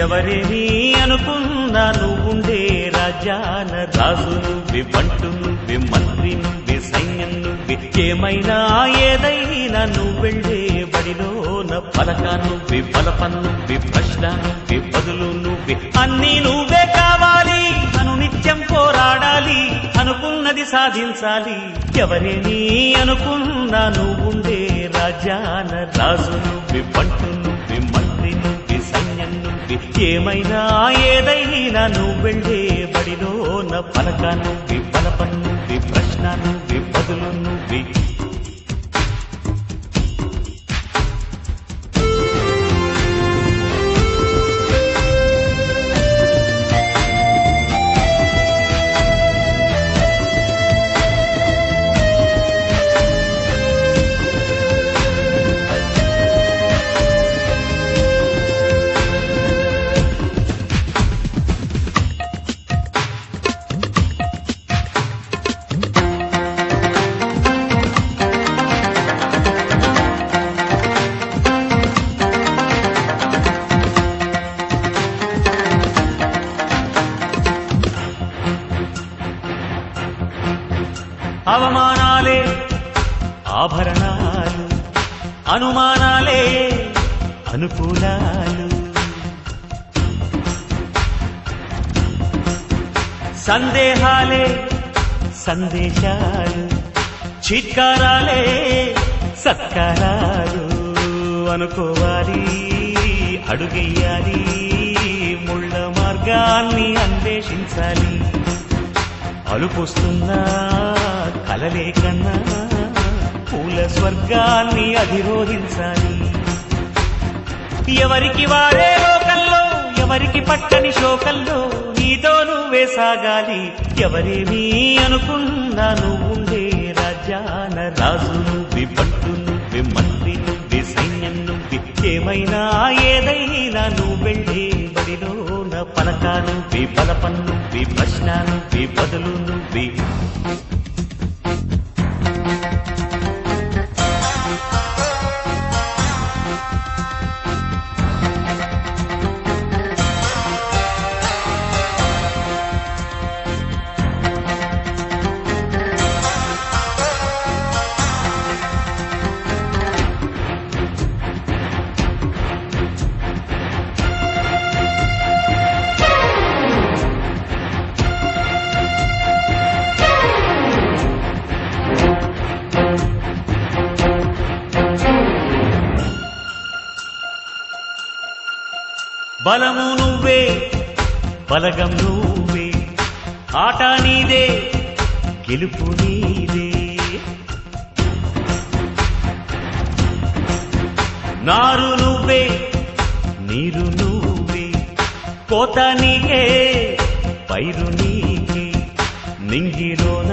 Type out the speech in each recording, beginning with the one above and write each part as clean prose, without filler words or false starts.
ఎవరేని అనుకున్నా నువ్వుండే రాజ్యాన రాజు నువ్వే, బంటు నువ్వే, మంత్రి నువ్వే, సైన్యం నువ్వే, ఏమైనా ఏదైనా నువ్వెళ్ళే బడిలోన పలక నువ్వే, బలపం నువ్వే, ప్రశ్న నువ్వే, బదులు నువ్వే, అన్నీ నువ్వే కావాలి. నిత్యం పోరాడాలి, అనుకున్నది సాధించాలి. ఎవరేని అనుకున్నా నువ్వుండే రాజ్యాన రాజు నువ్వే, బంటు నువ్వే, మంత్రి నువ్వే, సైన్యం నువ్వే, ఏమైనా ఏదైనా నువ్వెళ్ళే బడిలోన పలక నువ్వే, బలపం నువ్వే, ప్రశ్న నువ్వే, బదులు నువ్వే. అవమానాలే ఆభరణాలు, అనుమానాలే అనుకూలాలు, సందేహాలే సందేశాలు, చిత్కారాలే సత్కారాలు. అనుకోవాలి, అడుగెయ్యాలి, ముళ్ళ మార్గాన్ని అన్వేషించాలి. అలుపొస్తున్నా కలలే కన్నా పూల స్వర్గాన్ని అధిరోహించాలి. ఎవరికి వారే లోకల్లో, ఎవరికి పట్టని శోకల్లో నీతో నువ్వే సాగాలి. ఎవరేమీ అనుకున్నా నువ్వుండే రాజ్యాన రాజు నువ్వే, బంటు నువ్వే, మంత్రి నువ్వే, సైన్యం నువ్వే, ఏమైనా ఏదైనా నువ్వెళ్ళే బడిలోన పలక నువ్వే, బలపం నువ్వే, ప్రశ్న నువ్వే, బదులు నువ్వే. బలము నువ్వే, బలగం నువ్వే, ఆట నీదే, గెలుపు నీదే. నారు నువ్వే, నీరు నువ్వే, కోత నీకే, పైరు నీకే. నింగిలోన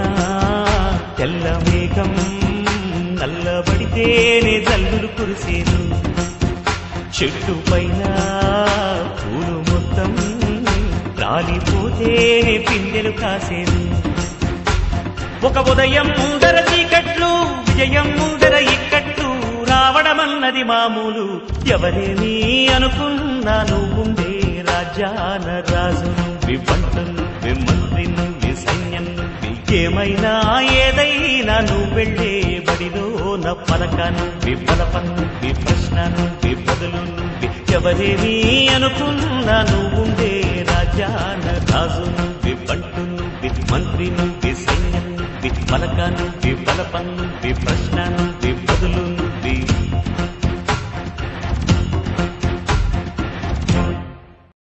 తెల్ల మేఘం నల్లబడితేనే జల్లులు కురిసేను. చెట్టు పైన పూలు మొత్తం రాలిపోతేనే పిందెలు కాసేను. ఒక ఉదయం ముందర చీకట్లు, విజయం ముందర ఇక్కట్లు రావడమన్నది మామూలు. ఎవరేమీ అనుకున్నా నువ్వుండే రాజ్యాన రాజు నువ్వే, బంటు నువ్వే, మంత్రి నువ్వే, సైన్యం నువ్వే, ఏమైనా ఏదైనా నువ్వెళ్ళే బడిలోన పలక నువ్వే, బలపం నువ్వే, ప్రశ్న నువ్వే, బదులు నువ్వే. ఎవరేమీ అనుకున్నా నువ్వుండే రాజ్యాన రాజు నువ్వే, బంటు నువ్వే, మంత్రి నువ్వే, సైన్యం నువ్వే, పలక నువ్వే, బలపం నువ్వే, ప్రశ్న నువ్వే.